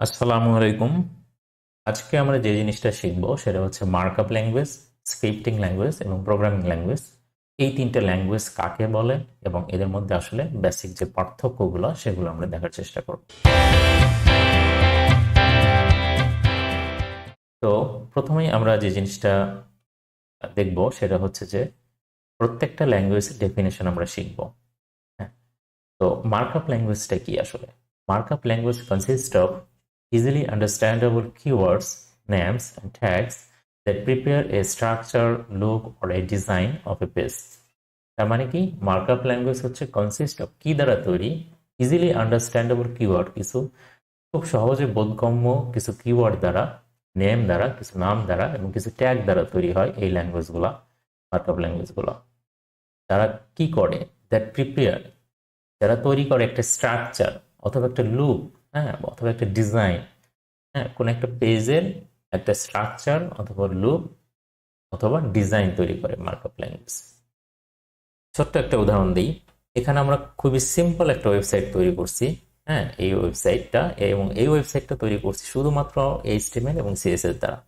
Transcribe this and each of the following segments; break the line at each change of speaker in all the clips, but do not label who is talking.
আসসালামু আলাইকুম। আজকে আমরা যে জিনিসটা শিখবো সেটা হচ্ছে মার্কআপ ল্যাঙ্গুয়েজ, স্ক্রিপ্টিং ল্যাঙ্গুয়েজ এবং প্রোগ্রামিং ল্যাঙ্গুয়েজ। এই তিনটা ল্যাঙ্গুয়েজ কাকে বলে এবং এদের মধ্যে আসলে বেসিক যে পার্থক্যগুলো সেগুলো আমরা দেখার চেষ্টা করব। তো প্রথমেই আমরা যে জিনিসটা দেখব সেটা হচ্ছে যে প্রত্যেকটা ল্যাঙ্গুয়েজের ডেফিনেশন আমরা শিখব। হ্যাঁ, তো মার্কআপ ল্যাঙ্গুয়েজটা কি আসলে? Markup language consists of easily understandable keywords, names, and tags that prepare a structure, look, or a design of a page. তার মানে কি, মার্কআপ ল্যাঙ্গুয়েজ হচ্ছে কনসিস্ট অফ কি দ্বারা তৈরি? ইজিলি আন্ডারস্ট্যান্ডেবল কিওয়ার্ড, কিছু খুব সহজে বোধগম্য কিছু কিওয়ার্ড দ্বারা, নেম দ্বারা, কিছু নাম দ্বারা এবং কিছু ট্যাগ দ্বারা তৈরি হয় এই ল্যাঙ্গুয়েজগুলা, মার্কআপ ল্যাঙ্গুয়েজগুলো। তারা কি করে? দ্যাট প্রিপেয়ার, যারা তৈরি করে একটা স্ট্রাকচার অথবা একটা লুক, হ্যাঁ, অথবা একটা ডিজাইন, হ্যাঁ, কোন একটা পেজের একটা স্ট্রাকচার অথবা লুক অথবা ডিজাইন তৈরি করে মার্কআপ ল্যাঙ্গুয়েজ। ছোট্ট একটা উদাহরণ দিই। এখানে আমরা খুবই সিম্পল একটা ওয়েবসাইট তৈরি করছি। হ্যাঁ, এই ওয়েবসাইটটা, এবং এই ওয়েবসাইটটা তৈরি করছি শুধুমাত্র এইচটিএমএল এবং সিএসএস দ্বারা।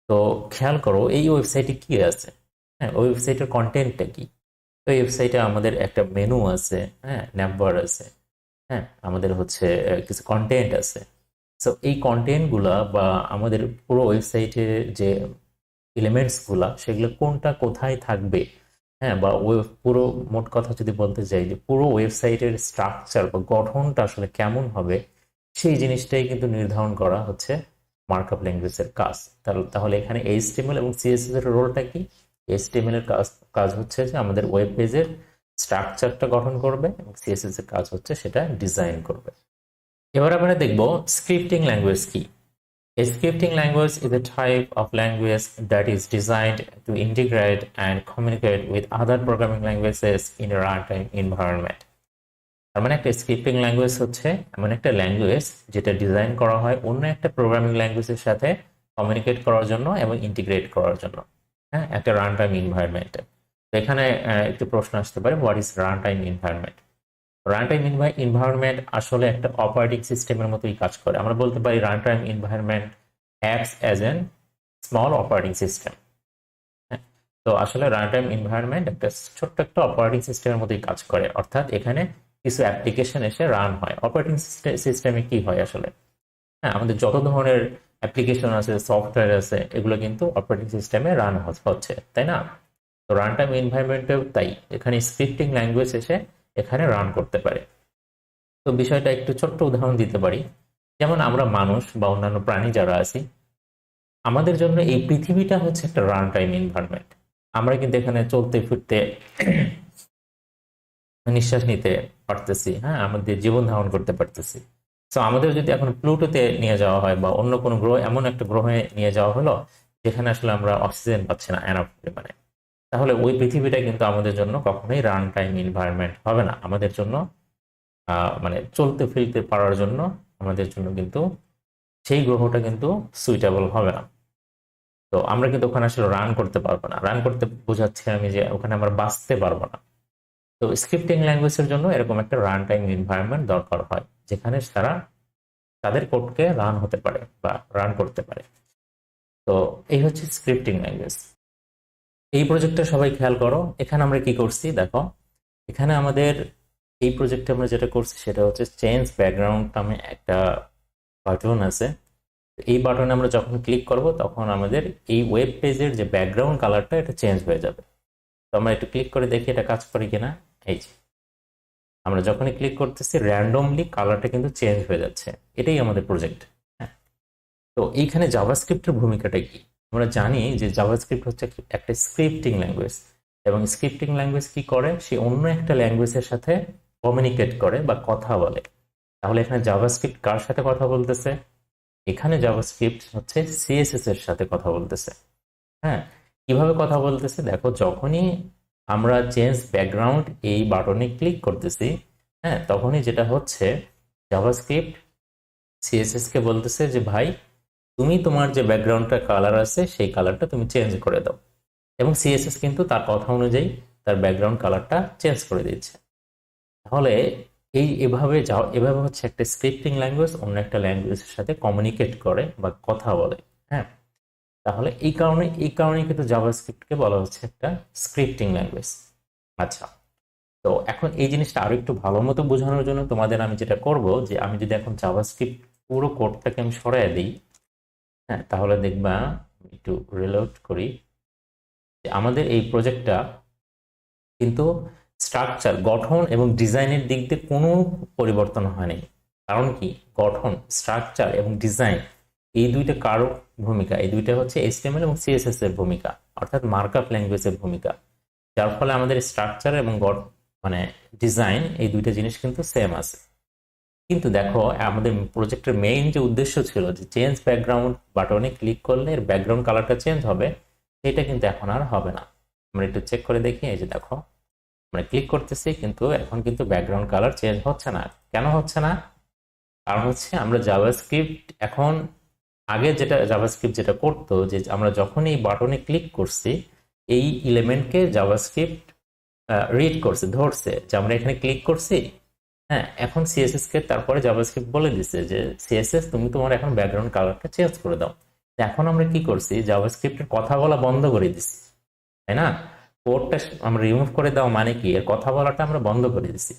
তো খেয়াল করো এই ওয়েবসাইটে কি আছে। হ্যাঁ, ওই ওয়েবসাইটের কন্টেন্টটা কি? ওই ওয়েবসাইটে আমাদের একটা মেনু আছে, হ্যাঁ, ন্যাভবার আছে, হ্যাঁ, আমাদের হচ্ছে কিছু কন্টেন্ট আছে। সো এই কন্টেন্টগুলা বা আমাদের পুরো ওয়েবসাইটের যে এলিমেন্টসগুলা সেগুলো কোনটা কোথায় থাকবে, হ্যাঁ, বা পুরো মোট কথা যদি বলতে চাই যে পুরো ওয়েবসাইটের স্ট্রাকচার বা গঠনটা আসলে কেমন হবে, সেই জিনিসটাই কিন্তু নির্ধারণ করা হচ্ছে মার্কআপ ল্যাঙ্গুয়েজের কাজ। তাহলে এখানে এইচটিএমএল এবং সিএসএস এর রোলটা কি? এইচটিএমএল এর কাজ কাজ হচ্ছে যে আমাদের ওয়েব পেজের স্ট্রাকচারটা গঠন করবে এবং সিএসএস এর কাজ হচ্ছে সেটা ডিজাইন করবে। এবার আমরা দেখব স্ক্রিপ্টিং ল্যাঙ্গুয়েজ কি। A scripting language is a type of language that is designed to integrate and communicate with other programming languages in a runtime environment. তার মানে একটা স্ক্রিপ্টিং ল্যাঙ্গুয়েজ হচ্ছে এমন একটা ল্যাঙ্গুয়েজ যেটা ডিজাইন করা হয় অন্য একটা প্রোগ্রামিং ল্যাঙ্গুয়েজের সাথে কমিউনিকেট করার জন্য এবং ইন্টিগ্রেট করার জন্য, হ্যাঁ, একটা রান টাইম এনভায়রনমেন্টে। তো এখানে একটি প্রশ্ন আসতে পারে, what is run time environment? Run time environment আসলে একটা অপারেটিং সিস্টেমের মতোই কাজ করে। আমরা বলতে পারি run time environment acts as an small operating system. তো আসলে রান টাইম এনভায়রনমেন্ট একটা ছোট্ট একটা অপারেটিং সিস্টেমের মতোই কাজ করে, অর্থাৎ এখানে কিছু অ্যাপ্লিকেশন এসে রান হয়। অপারেটিং সিস্টেমে কি হয় আসলে? হ্যাঁ, আমাদের যত ধরনের অ্যাপ্লিকেশন আছে, সফটওয়্যার আছে, এগুলো কিন্তু অপারেটিং সিস্টেমে রান হচ্ছে, তাই না? তো রান টাইম এনভায়রনমেন্টেও তাই, এখানে স্ক্রিপ্টিং ল্যাঙ্গুয়েজ এসে এখানে রান করতে পারে। তো বিষয়টা একটু ছোট্ট উদাহরণ দিতে পারি। যেমন আমরা মানুষ বা অন্যান্য প্রাণী যারা আছি, আমাদের জন্য এই পৃথিবীটা হচ্ছে একটা রান টাইম এনভায়রনমেন্ট। আমরা কিন্তু এখানে চলতে ফিরতে, নিঃশ্বাস নিতে পারতেছি, হ্যাঁ, আমাদের জীবন ধারণ করতে পারতেছি। তো আমাদের যদি এখন প্লুটোতে নিয়ে যাওয়া হয় বা অন্য কোনো গ্রহ, এমন একটা গ্রহে নিয়ে যাওয়া হলো যেখানে আসলে আমরা অক্সিজেন পাচ্ছি না এনাফ পরিমাণে, তাহলে ওই পৃথিবীটা কিন্তু আমাদের জন্য কখনোই রান টাইম এনভায়রনমেন্ট হবে না। আমাদের জন্য মানে চলতে ফিরতে পারার জন্য আমাদের জন্য কিন্তু সেই গ্রহটা কিন্তু সুইটেবল হবে না। তো আমরা কিন্তু ওখানে আসলে রান করতে পারবো না। রান করতে বোঝাচ্ছি আমি যে ওখানে আমরা বাঁচতে পারবো না। তো স্ক্রিপ্টিং ল্যাঙ্গুয়েজের জন্য এরকম একটা রান টাইম এনভায়রনমেন্ট দরকার হয়, যেখানে তারা তাদের কোডকে রান হতে পারে বা রান করতে পারে। তো এই হচ্ছে স্ক্রিপ্টিং ল্যাঙ্গুয়েজ। এই প্রজেক্টটা সবাই খেয়াল করো, এখানে আমরা কি করছি দেখো। এখানে আমাদের এই প্রজেক্টে আমরা যেটা করছি সেটা হচ্ছে চেঞ্জ ব্যাকগ্রাউন্ড নামে একটা বাটন আছে। এই বাটনে আমরা যখন ক্লিক করব তখন আমাদের এই ওয়েব পেজের যে ব্যাকগ্রাউন্ড কালারটা এটা চেঞ্জ হয়ে যাবে। তো আমরা একটু ক্লিক করে দেখি এটা কাজ করে কিনা। এই যে আমরা যখনই ক্লিক করতেছি র্যান্ডমলি কালারটা কিন্তু চেঞ্জ হয়ে যাচ্ছে। এটাই আমাদের প্রজেক্ট। হ্যাঁ, তো এইখানে জাভাস্ক্রিপ্টের ভূমিকাটা কি? আমরা জানি যে জাভাস্ক্রিপ্ট হচ্ছে একটা স্ক্রিপ্টিং ল্যাঙ্গুয়েজ, এবং স্ক্রিপ্টিং ল্যাঙ্গুয়েজ কি করে, সে অন্য একটা ল্যাঙ্গুয়েজের সাথে কমিউনিকেট করে বা কথা বলে। তাহলে এখানে জাভাস্ক্রিপ্ট কার সাথে কথা বলতেছে? এখানে জাভাস্ক্রিপ্ট হচ্ছে সিএসএস এর সাথে কথা বলতেছে। হ্যাঁ, কিভাবে কথা বলতেছে দেখো, যখনই আমরা চেঞ্জ ব্যাকগ্রাউন্ড এই বাটনে ক্লিক করতেছি, হ্যাঁ, তখনই যেটা হচ্ছে জাভাস্ক্রিপ্ট সিএসএস কে বলতেছে যে ভাই, তুমি তোমার যে ব্যাকগ্রাউন্ডটা কালার আছে সেই কালারটা তুমি চেঞ্জ করে দাও, এবং সিএসএস কিন্তু তার কথা অনুযায়ী তার ব্যাকগ্রাউন্ড কালারটা চেঞ্জ করে দিচ্ছে। তাহলে এভাবে হচ্ছে একটা স্ক্রিপ্টিং ল্যাঙ্গুয়েজ অন্য একটা ল্যাঙ্গুয়েজের সাথে কমিউনিকেট করে বা কথা বলে। হ্যাঁ, তাহলে এই কারণে কিন্তু জাভাস্ক্রিপ্টকে বলা হচ্ছে একটা স্ক্রিপ্টিং ল্যাঙ্গুয়েজ। আচ্ছা, তো এখন এই জিনিসটা আরো একটু ভালো মতো বোঝানোর জন্য তোমাদের আমি যেটা করব, যে আমি যদি এখন জাভাস্ক্রিপ্ট পুরো কোডটাকে আমি সরাই দিই, হ্যাঁ, তাহলে দেখবা একটু রিলোড করি যে আমাদের এই প্রজেক্টটা কিন্তু স্ট্রাকচার, গঠন এবং ডিজাইনের দিক দিয়ে কোনো পরিবর্তন হয়নি। কারণ কি, গঠন, স্ট্রাকচার এবং ডিজাইন এই দুইটা কারো ভূমিকা, এই দুইটা হচ্ছে এইচটিএমএল এবং সিএসএস এর ভূমিকা, অর্থাৎ মার্কআপ ল্যাঙ্গুয়েজের ভূমিকা। যার ফলে আমাদের স্ট্রাকচার এবং মানে ডিজাইন এই দুইটা জিনিস কিন্তু সেম আছে। কিন্তু দেখো, আমাদের প্রজেক্টের মেইন যে উদ্দেশ্য ছিল যে চেঞ্জ ব্যাকগ্রাউন্ড বাটনে ক্লিক করলে এর ব্যাকগ্রাউন্ড কালারটা চেঞ্জ হবে, সেটা কিন্তু এখন আর হবে না। আমরা একটু চেক করে দেখি, এই যে দেখো, আমরা ক্লিক করতেছি কিন্তু এখন কিন্তু ব্যাকগ্রাউন্ড কালার চেঞ্জ হচ্ছে না। কেন হচ্ছে না? কারণ হচ্ছে আমরা জাভাস্ক্রিপ্ট এখন, আগে যেটা জাভাস্ক্রিপ্ট যেটা করতো, যে আমরা যখন এই বাটনে ক্লিক করছি, এই এলিমেন্টকে জাভাস্ক্রিপ্ট রিড করছে, ধরছে যে আমরা এখানে ক্লিক করছি। হ্যাঁ, এখন সিএসএস কে তারপরে জাভাস্ক্রিপ্ট বলে দিছে যে সিএসএস তুমি তোমার এখন ব্যাকগ্রাউন্ড কালারটা চেঞ্জ করে দাও। তো এখন আমরা কি করছি, জাভাস্ক্রিপ্টের কথা বলা বন্ধ করে দিছি, তাই না? কোডটা আমরা রিমুভ করে দাও মানে কি, এর কথা বলাটা আমরা বন্ধ করে দিছি।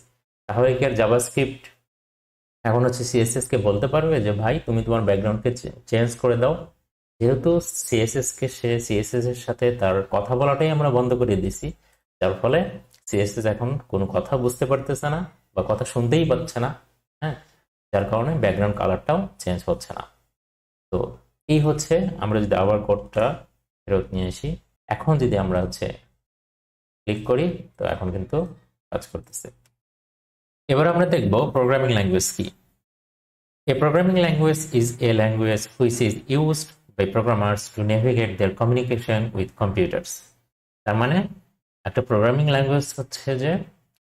তাহলে কি আর জাভাস্ক্রিপ্ট এখন হচ্ছে সিএসএস কে বলতে পারবে যে ভাই তুমি তোমার ব্যাকগ্রাউন্ডকে চেঞ্জ করে দাও? যেহেতু সিএসএস এর সাথে তার কথা বলাটাই আমরা বন্ধ করে দিছি, যার ফলে সিএসএস এখন কোনো কথা বুঝতে পারতেছে না বা কথা শুনতেই পাচ্ছে না। হ্যাঁ, যার কারণে ব্যাকগ্রাউন্ড কালারটাও চেঞ্জ হচ্ছে না। তো এই হচ্ছে, আমরা যদি আবার কোডটা ফেরত নিয়ে আসি, এখন যদি আমরা হচ্ছে ক্লিক করি, তো এখন কিন্তু কাজ করতেছে। এবার আমরা দেখব প্রোগ্রামিং ল্যাঙ্গুয়েজ কি। A programming language is a language which is used by programmers to navigate their communication with computers. তার মানে একটা প্রোগ্রামিং ল্যাঙ্গুয়েজ হচ্ছে যে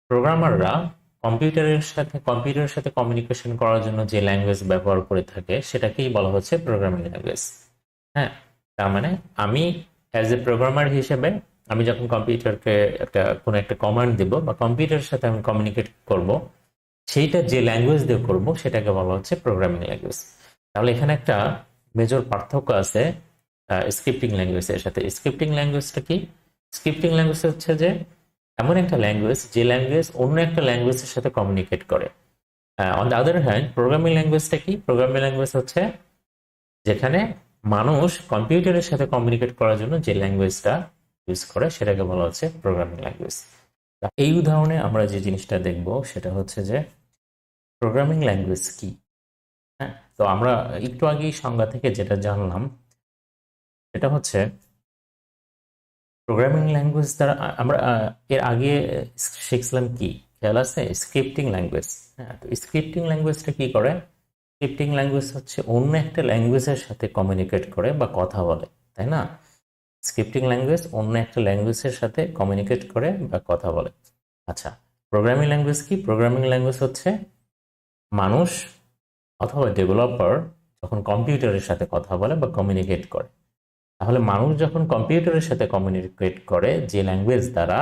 প্রোগ্রামাররা কম্পিউটারের সাথে কমিউনিকেশন করার জন্য যে ল্যাঙ্গুয়েজ ব্যবহার করে থাকে সেটাকেই বলা হচ্ছে প্রোগ্রামিং ল্যাঙ্গুয়েজ। হ্যাঁ, তার মানে আমি অ্যাজ এ প্রোগ্রামার হিসেবে আমি যখন কম্পিউটারকে কোনো একটা কমান্ড দিব বা কম্পিউটারের সাথে আমি কমিউনিকেট করব, সেইটা যে ল্যাঙ্গুয়েজ দিয়ে করব সেটাকে বলা হচ্ছে প্রোগ্রামিং ল্যাঙ্গুয়েজ। তাহলে এখানে একটা মেজর পার্থক্য আছে স্ক্রিপ্টিং ল্যাঙ্গুয়েজের সাথে। স্ক্রিপ্টিং ল্যাঙ্গুয়েজটা কি? স্ক্রিপ্টিং ল্যাঙ্গুয়েজ হচ্ছে যে এমন একটা ল্যাঙ্গুয়েজ যে ল্যাঙ্গুয়েজ অন্য একটা ল্যাঙ্গুয়েজের সাথে কমিউনিকেট করে। On the other hand, programming ল্যাঙ্গুয়েজটা কি? প্রোগ্রামিং ল্যাঙ্গুয়েজ হচ্ছে যেখানে মানুষ কম্পিউটারের সাথে কমিউনিকেট করার জন্য যে ল্যাঙ্গুয়েজটা ইউজ করে সেটাকে বলা হচ্ছে প্রোগ্রামিং ল্যাঙ্গুয়েজ। এই উদাহরণে আমরা যে জিনিসটা দেখব সেটা হচ্ছে যে প্রোগ্রামিং ল্যাঙ্গুয়েজ কি। হ্যাঁ, তো আমরা একটু আগেই সংজ্ঞা থেকে যেটা জানলাম সেটা হচ্ছে প্রোগ্রামিং ল্যাঙ্গুয়েজ দ্বারা আমরা এর আগে শিখছিলাম কি খেয়াল আছে? Scripting language. হ্যাঁ, তো স্ক্রিপ্টিং ল্যাঙ্গুয়েজটা কি করে? স্ক্রিপ্টিং ল্যাঙ্গুয়েজ হচ্ছে অন্য একটা ল্যাঙ্গুয়েজের সাথে কমিউনিকেট করে বা কথা বলে, তাই না? স্ক্রিপ্টিং ল্যাঙ্গুয়েজ অন্য একটা ল্যাঙ্গুয়েজের সাথে কমিউনিকেট করে বা কথা বলে। আচ্ছা, প্রোগ্রামিং ল্যাঙ্গুয়েজ কি? প্রোগ্রামিং ল্যাঙ্গুয়েজ হচ্ছে মানুষ অথবা ডেভেলপার যখন কম্পিউটারের সাথে কথা বলে বা কমিউনিকেট করে। তাহলে মানুষ যখন কম্পিউটারের সাথে কমিউনিকেট করে যে ল্যাঙ্গুয়েজ দ্বারা,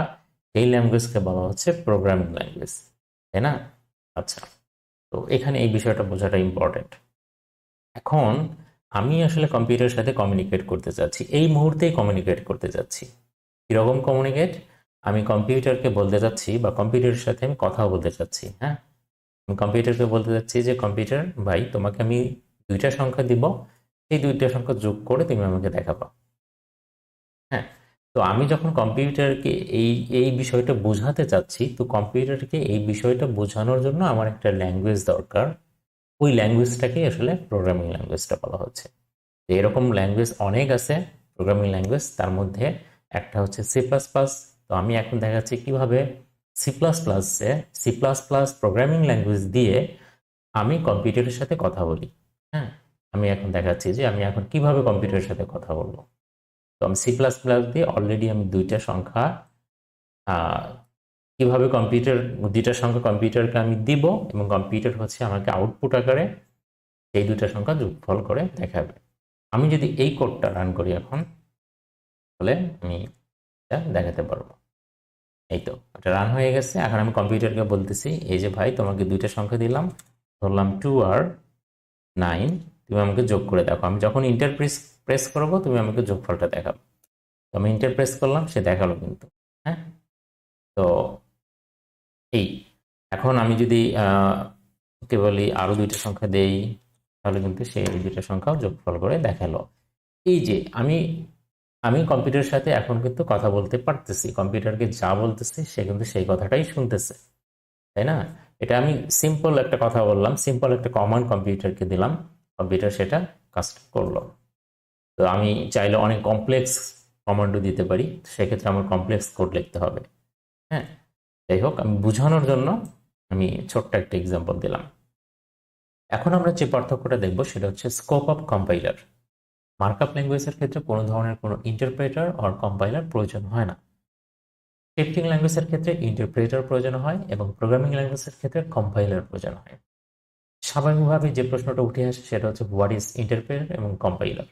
এই ল্যাঙ্গুয়েজকে বলা হচ্ছে প্রোগ্রামিং ল্যাঙ্গুয়েজ, তাই না? আচ্ছা, তো এখানে এই বিষয়টা বোঝাটা ইম্পর্টেন্ট। এখন আমি আসলে কম্পিউটারের সাথে কমিউনিকেট করতে চাচ্ছি, এই মুহূর্তেই কমিউনিকেট করতে চাচ্ছি। কিরকম কমিউনিকেট? আমি কম্পিউটারকে বলতে চাচ্ছি বা কম্পিউটারের সাথে আমি কথা বলতে চাচ্ছি। হ্যাঁ, আমি কম্পিউটারকে বলতে চাচ্ছি যে কম্পিউটার ভাই, তোমাকে আমি দুইটা সংখ্যা দিব, এই দুইটা সংখ্যা যোগ করে তুমি আমাকে দেখাবা। হ্যাঁ, তো আমি যখন কম্পিউটারকে এই এই বিষয়টা বোঝাতে চাচ্ছি, তো কম্পিউটারকে এই বিষয়টা বোঝানোর জন্য আমার একটা ল্যাঙ্গুয়েজ দরকার। ওই ল্যাঙ্গুয়েজটাকে আসলে প্রোগ্রামিং ল্যাঙ্গুয়েজটা বলা হচ্ছে। তো এরকম ল্যাঙ্গুয়েজ অনেক আছে প্রোগ্রামিং ল্যাঙ্গুয়েজ, তার মধ্যে একটা হচ্ছে সি প্লাস প্লাস। তো আমি এখন দেখাচ্ছি কিভাবে সি প্লাস প্লাসে C plus plus programming language দিয়ে আমি কম্পিউটারের সাথে কথা বলি। হ্যাঁ, আমি এখন দেখাচ্ছি যে আমি এখন কিভাবে কম্পিউটারের সাথে কথা বলবো। তো আমি সি প্লাস প্লাস দিয়ে অলরেডি আমি দুইটা সংখ্যা আহ, কিভাবে দুইটা সংখ্যা কম্পিউটারকে আমি দিব এবং কম্পিউটার হচ্ছে আমাকে আউটপুট আকারে এই দুইটা সংখ্যা যোগফল করে দেখাবে। আমি যদি এই কোডটা রান করি এখন, তাহলে আমি এটা দেখাতে পারবো। এই তো এটা রান হয়ে গেছে। এখন আমি কম্পিউটারকে বলতেছি, এই যে ভাই তোমাকে দুইটা সংখ্যা দিলাম, ধরলাম 2 আর 9, তুমি আমাকে যোগ করে দেখো। আমি যখন ইন্টার প্রেস প্রেস করবো তুমি আমাকে যোগফলটা দেখাবে। তো আমি ইন্টার প্রেস করলাম, সে দেখালো কিন্তু। হ্যাঁ, তো এই এখন আমি যদি ওকে বলি আরো দুইটা সংখ্যা দেই, তাহলে কিন্তু সে এই দুইটা সংখ্যাও যোগফল করে দেখালো। এই যে আমি আমি কম্পিউটারের সাথে এখন কিন্তু কথা বলতে পারতেছি, কম্পিউটারকে যা বলতেছি সে কিন্তু সেই কথাটাই শুনতেছে, তাই না? এটা আমি সিম্পল একটা কথা বললাম, সিম্পল একটা কমান্ড কম্পিউটারকে দিলাম, কম্পিউটার সেটা কাজ করলো। তো আমি চাইলে অনেক কমপ্লেক্স কমান্ডও দিতে পারি, সেক্ষেত্রে আমার কমপ্লেক্স কোড লিখতে হবে। হ্যাঁ, যাই হোক, আমি বোঝানোর জন্য আমি ছোট্ট একটা এক্সাম্পল দিলাম। এখন আমরা যে পার্থক্যটা দেখব সেটা হচ্ছে স্কোপ অফ কম্পাইলার। মার্কআপ ল্যাঙ্গুয়েজের ক্ষেত্রে কোনো ধরনের কোনো ইন্টারপ্রেটার অর কম্পাইলার প্রয়োজন হয় না। স্ক্রিপ্টিং ল্যাঙ্গুয়েজের ক্ষেত্রে ইন্টারপ্রেটার প্রয়োজন হয় এবং প্রোগ্রামিং ল্যাঙ্গুয়েজের ক্ষেত্রে কম্পাইলার প্রয়োজন হয়। স্বাভাবিকভাবে যে প্রশ্নটা উঠে আসে সেটা হচ্ছে হোয়াট ইজ ইন্টারপ্রেটার এবং কম্পাইলার।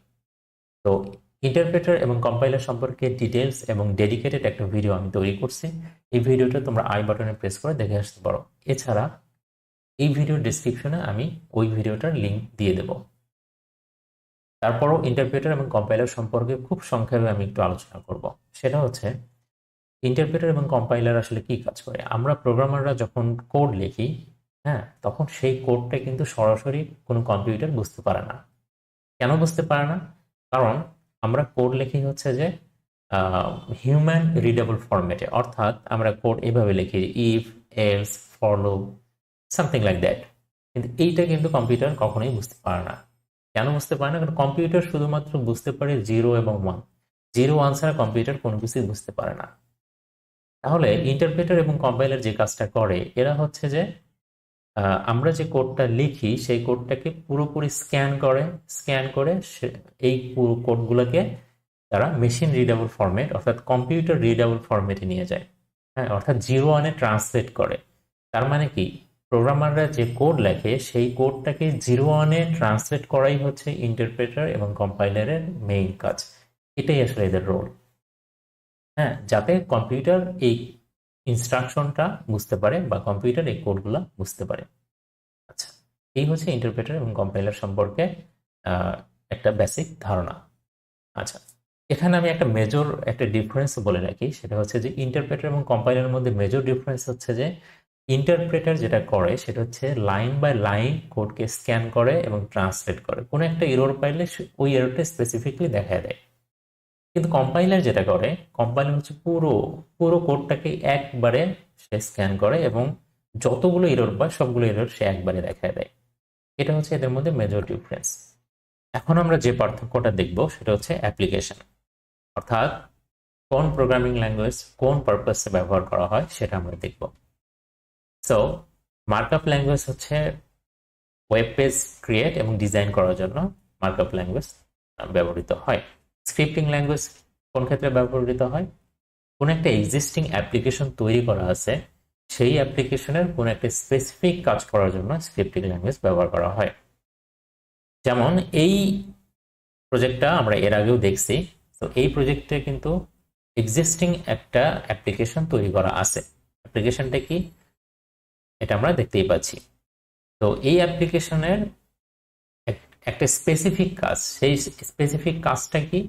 তো ইন্টারপ্রেটার এবং কম্পাইলার সম্পর্কে ডিটেলস এবং ডেডিকেটেড একটা ভিডিও আমি তৈরি করছি। এই ভিডিওটা তোমরা আই বাটনে প্রেস করে দেখে আসতে পারো। এছাড়া এই ভিডিওর ডিসক্রিপশনে আমি ওই ভিডিওটার লিঙ্ক দিয়ে দেব। তারপরও ইন্টারপ্রেটার এবং কম্পাইলার সম্পর্কে খুব সংক্ষেপে আমি একটু আলোচনা করব। সেটা হচ্ছে ইন্টারপ্রেটার এবং কম্পাইলার আসলে কি কাজ করে। আমরা প্রোগ্রামাররা যখন কোড লিখি, হ্যাঁ, তখন সেই কোডটা কিন্তু সরাসরি কোনো কম্পিউটার বুঝতে পারে না। কেন বুঝতে পারে না? কারণ আমরা কোড লিখি হচ্ছে যে হিউম্যান রিডেবল ফরম্যাটে, অর্থাৎ আমরা কোড এভাবে লিখি if, else, for loop, something like that. কিন্তু এইটা কিন্তু কম্পিউটার কখনোই বুঝতে পারে না। কেন বুঝতে পারে না? কারণ কম্পিউটার শুধুমাত্র বুঝতে পারে 0 এবং 1। 0 1 ছাড়া কম্পিউটার কোনো কিছুই বুঝতে পারে না। তাহলে ইন্টারপ্রেটার এবং কম্পাইলার যে কাজটা করে, এরা হচ্ছে যে আমরা যে কোডটা লিখি সেই কোডটাকে পুরোপুরি স্ক্যান করে এই পুরো কোডগুলোকে তারা মেশিন রিডেবল ফরম্যাট অর্থাৎ কম্পিউটার রিডেবল ফরম্যাটে নিয়ে যায়। হ্যাঁ, অর্থাৎ 0 1-এ ট্রান্সলেট করে। তার মানে কি, প্রোগ্রামাররা যে কোড লেখে সেই কোডটাকে 0 1-এ ট্রান্সলেট করাই হচ্ছে ইন্টারপ্রেটার এবং কম্পাইলারের মেইন কাজ। এটাই আসলে এদের রোল। হ্যাঁ, যাতে কম্পিউটার এই ইনস্ট্রাকশনটা বুঝতে পারে বা কম্পিউটার এই কোডগুলো বুঝতে পারে। আচ্ছা, এই হচ্ছে ইন্টারপ্রেটার এবং কম্পাইলার সম্পর্কে আহ, একটা বেসিক ধারণা। আচ্ছা, এখানে আমি একটা ডিফারেন্স বলে রাখি, সেটা হচ্ছে যে ইন্টারপ্রেটার এবং কম্পাইলারের মধ্যে মেজর ডিফারেন্স হচ্ছে যে ইন্টারপ্রেটার যেটা করে সেটা হচ্ছে লাইন বাই লাইন কোডকে স্ক্যান করে এবং ট্রান্সলেট করে। কোনো একটা এরর পাইলে ওই এররটা স্পেসিফিকলি দেখা দেয়। কিন্তু কম্পাইলার যেটা করে, কম্পাইলার হচ্ছে পুরো পুরো কোডটাকে একবারে সে স্ক্যান করে এবং যতগুলো এরর পায় সবগুলো এরর সে একবারে দেখায় দেয়। এটা হচ্ছে এদের মধ্যে মেজর ডিফারেন্স। এখন আমরা যে পার্থক্যটা দেখব সেটা হচ্ছে অ্যাপ্লিকেশন, অর্থাৎ কোন প্রোগ্রামিং ল্যাঙ্গুয়েজ কোন পারপাসে ব্যবহার করা হয় সেটা আমরা দেখব। সো মার্কআপ ল্যাঙ্গুয়েজ হচ্ছে ওয়েব পেজ ক্রিয়েট এবং ডিজাইন করার জন্য মার্কআপ ল্যাঙ্গুয়েজ ব্যবহৃত হয়। স্ক্রিপ্টিং ল্যাঙ্গুয়েজ কোন ক্ষেত্রে ব্যবহৃত হয়? কোন একটা এক্সিস্টিং অ্যাপ্লিকেশন তৈরি করা আছে, সেই অ্যাপ্লিকেশনের কোন একটা স্পেসিফিক কাজ করার জন্য স্ক্রিপ্টিং ল্যাঙ্গুয়েজ ব্যবহার করা হয়। যেমন এই প্রজেক্টটা আমরা এর আগেও দেখছি। তো এই প্রজেক্টে কিন্তু এক্সিস্টিং একটা অ্যাপ্লিকেশন তৈরি করা আছে। অ্যাপ্লিকেশনটা কি এটা আমরা দেখতেই পাচ্ছি। তো এই অ্যাপ্লিকেশনের একটা স্পেসিফিক কাজ, সেই স্পেসিফিক কাজটা কি?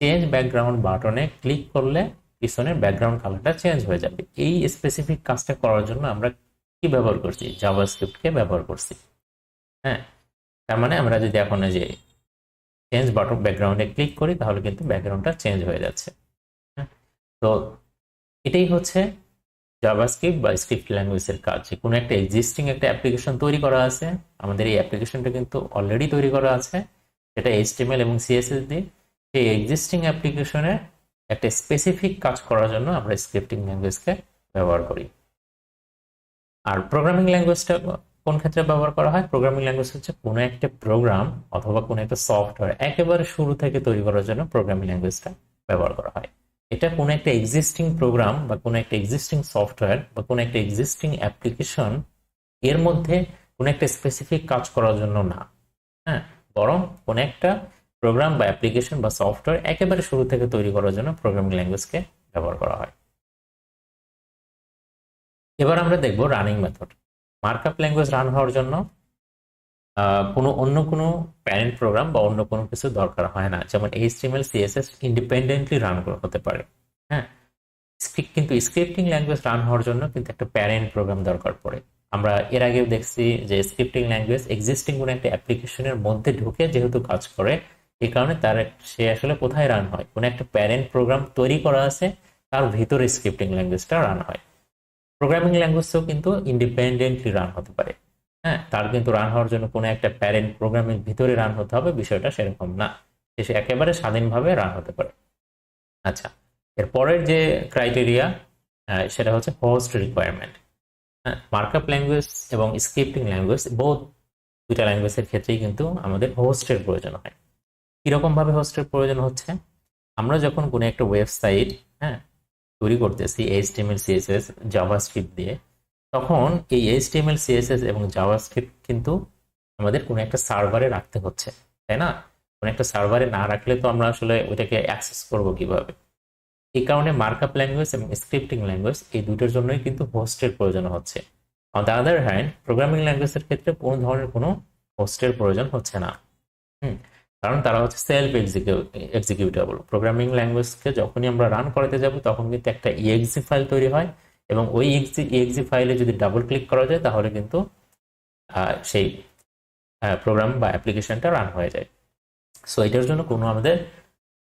চেঞ্জ ব্যাকগ্রাউন্ড বাটনে ক্লিক করলে পিছনের ব্যাকগ্রাউন্ড কালারটা চেঞ্জ হয়ে যাবে। এই স্পেসিফিক কাজটা করার জন্য আমরা কি ব্যবহার করছি? জাভাস্ক্রিপ্টকে ব্যবহার করছি। হ্যাঁ, তার মানে আমরা যদি এখন যে চেঞ্জ বাটন ব্যাকগ্রাউন্ডে ক্লিক করি তাহলে কিন্তু ব্যাকগ্রাউন্ডটা চেঞ্জ হয়ে যাচ্ছে। হ্যাঁ, তো এটাই হচ্ছে জাভাস্ক্রিপ্ট বা স্ক্রিপ্ট ল্যাঙ্গুয়েজের কাজ। যে কোনো একটা এক্সিস্টিং একটা অ্যাপ্লিকেশন তৈরি করা আছে, আমাদের এই অ্যাপ্লিকেশনটা কিন্তু অলরেডি তৈরি করা আছে, সেটা এইচটিএমএল এবং সিএসএস দিয়ে। সেই এক্সিস্টিং অ্যাপ্লিকেশনের একটা স্পেসিফিক কাজ করার জন্য আমরা স্ক্রিপ্টিং ল্যাঙ্গুয়েজকে ব্যবহার করি। আর প্রোগ্রামিং ল্যাঙ্গুয়েজটা কোন ক্ষেত্রে ব্যবহার করা হয়? প্রোগ্রামিং ল্যাঙ্গুয়েজ হচ্ছে কোনো একটা প্রোগ্রাম অথবা কোনো একটা সফটওয়্যার একেবারে শুরু থেকে তৈরি করার জন্য প্রোগ্রামিং ল্যাঙ্গুয়েজটা ব্যবহার করা হয়। এটা কোনো একটা এক্সিস্টিং প্রোগ্রাম বা কোনো একটা এক্সিস্টিং সফটওয়্যার বা কোনো একটা এক্সিস্টিং অ্যাপ্লিকেশন এর মধ্যে কোনো একটা স্পেসিফিক কাজ করার জন্য না। হ্যাঁ, বরং কোনো একটা প্রোগ্রাম বা অ্যাপ্লিকেশন বা সফটওয়্যার একেবারে শুরু থেকে তৈরি করার জন্য প্রোগ্রামিং ল্যাঙ্গুয়েজকে ব্যবহার করা হয়। এবার আমরা দেখব running method. Markup language run হওয়ার জন্য অন্য কোনো প্যারেন্ট প্রোগ্রাম বা অন্য কোনো কিছু দরকার হয় না, যেমন এইচটিএমএল সিএসএস ইন্ডিপেন্ডেন্টলি রান হতে পারে। হ্যাঁ, কিন্তু স্ক্রিপ্টিং ল্যাঙ্গুয়েজ রান হওয়ার জন্য কিন্তু একটা প্যারেন্ট প্রোগ্রাম দরকার পড়ে। আমরা এর আগেও দেখছি যে স্ক্রিপ্টিং ল্যাঙ্গুয়েজ এক্সিস্টিং কোনো একটা অ্যাপ্লিকেশনের মধ্যে ঢুকে যেহেতু কাজ করে, এই কারণে সে আসলে কোথায় রান হয়, কোনো একটা প্যারেন্ট প্রোগ্রাম তৈরি করা আছে, তার ভিতরে স্ক্রিপ্টিং ল্যাঙ্গুয়েজটা রান হয়। প্রোগ্রামিং ল্যাঙ্গুয়েজও কিন্তু ইন্ডিপেন্ডেন্টলি রান হতে পারে। হ্যাঁ, তার কিন্তু রান হওয়ার জন্য কোনো একটা প্যারেন্ট প্রোগ্রামের ভিতরে রান হতে হবে, বিষয়টা সেরকম না, সে একেবারে স্বাধীনভাবে রান হতে পারে। আচ্ছা, এর পরের যে ক্রাইটেরিয়া সেটা হচ্ছে হোস্ট রিকোয়ারমেন্ট। হ্যাঁ, মার্কআপ ল্যাঙ্গুয়েজ এবং স্ক্রিপ্টিং ল্যাঙ্গুয়েজ দুইটা ল্যাঙ্গুয়েজের ক্ষেত্রেই কিন্তু আমাদের হোস্টের প্রয়োজন হয়। কিরকম ভাবে হোস্টের প্রয়োজন হচ্ছে, আমরা যখন কোনো একটা ওয়েবসাইট হ্যাঁ তৈরি করতেছি এইচটিএমএল সিএসএস জাভাস্ক্রিপ্ট দিয়ে, তখন এই এইচটিএমএল সিএসএস এবং জাভাস্ক্রিপ্ট কিন্তু আমাদের কোনো একটা সার্ভারে রাখতে হচ্ছে, তাই না? কোনো একটা সার্ভারে না রাখলে তো আমরা আসলে ওইটাকে অ্যাক্সেস করব কিভাবে? এই কারণে মার্কআপ ল্যাঙ্গুয়েজ এবং স্ক্রিপ্টিং ল্যাঙ্গুয়েজ এই দুটোর জন্যই কিন্তু হোস্টের প্রয়োজন হচ্ছে। On the other hand programming ল্যাঙ্গুয়েজের ক্ষেত্রে কোনো ধরনের কোনো হোস্টের প্রয়োজন হচ্ছে না। কারণ তারা হচ্ছে সেলফ এক্সিকিউটেবল। প্রোগ্রামিং ল্যাঙ্গুয়েজকে যখনই আমরা রান করাতে যাব তখন কিন্তু একটা ইএক্সি ফাইল তৈরি হয়, এবং ওই ইএক্সি ফাইলে যদি ডাবল ক্লিক করা যায় তাহলে কিন্তু সেই প্রোগ্রাম বা অ্যাপ্লিকেশনটা রান হয়ে যায়। সো এটার জন্য কোনো আমাদের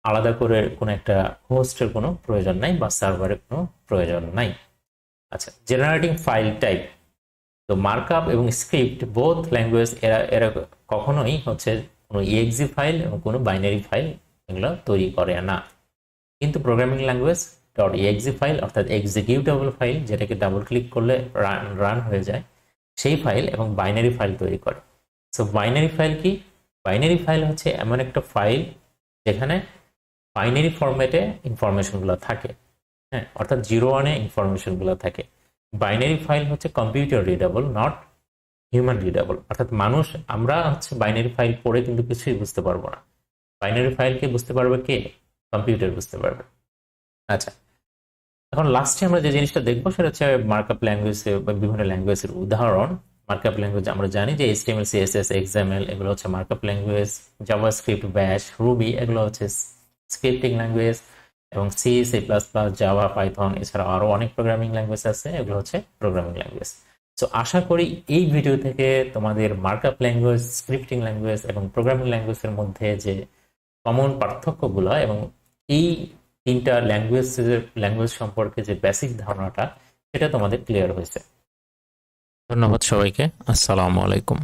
আলাদা করে কোনো একটা হোস্টের কোনো প্রয়োজন নাই বা সার্ভারের কোনো প্রয়োজন নাই। আচ্ছা, জেনারেটিং ফাইল টাইপ। তো মার্কআপ এবং স্ক্রিপ্ট বোথ ল্যাঙ্গুয়েজ এরা এরা কখনোই হচ্ছে কোনো ইএক্সি ফাইল এবং কোনো বাইনারি ফাইল এগুলো তৈরি করে না। কিন্তু programming language dot exe file অর্থাৎ এক্সিকিউটেবল ফাইল, যেটাকে ডাবল ক্লিক করলে রান হয়ে যায়, সেই ফাইল এবং বাইনারি ফাইল তৈরি করে। সো বাইনারি ফাইল কি? বাইনারি ফাইল হচ্ছে এমন একটা ফাইল যেখানে বাইনারি ফরম্যাটে ইনফরমেশনগুলো থাকে। হ্যাঁ, অর্থাৎ 0-1 ইনফরমেশনগুলো থাকে। বাইনারি ফাইল হচ্ছে computer readable, not human readable. অর্থাৎ আমরা হচ্ছে বাইনারি ফাইল পড়ে কিন্তু কিছুই বুঝতে পারবো না। বাইনারি ফাইলকে বুঝতে পারবে কে? কম্পিউটার বুঝতে পারবে। আচ্ছা, এখন লাস্টে আমরা যে জিনিসটা দেখবো সেটা হচ্ছে মার্কআপ ল্যাঙ্গুয়েজ বা বিভিন্ন ল্যাঙ্গুয়েজের উদাহরণ। মার্কআপ ল্যাঙ্গুয়েজ আমরা জানি যে এইচটিএমএল সিএসএস এক্সএমএল এগুলো হচ্ছে markup language, JavaScript bash Ruby এগুলো হচ্ছে স্ক্রিপ্টিং ল্যাঙ্গুয়েজ, এবং C C plus plus Java Python এছাড়া আরো অনেক প্রোগ্রামিং ল্যাঙ্গুয়েজ আছে, এগুলো হচ্ছে প্রোগ্রামিং ল্যাঙ্গুয়েজ। সো আশা করি এই ভিডিও থেকে তোমাদের মার্কআপ ল্যাঙ্গুয়েজ, স্ক্রিপ্টিং ল্যাঙ্গুয়েজ এবং প্রোগ্রামিং ল্যাঙ্গুয়েজের মধ্যে যে কমন পার্থক্যগুলো এবং এই তিনটা ল্যাঙ্গুয়েজ সম্পর্কে যে বেসিক ধারণাটা, সেটা তোমাদের ক্লিয়ার হয়েছে। ধন্যবাদ সবাইকে। আসসালামু আলাইকুম।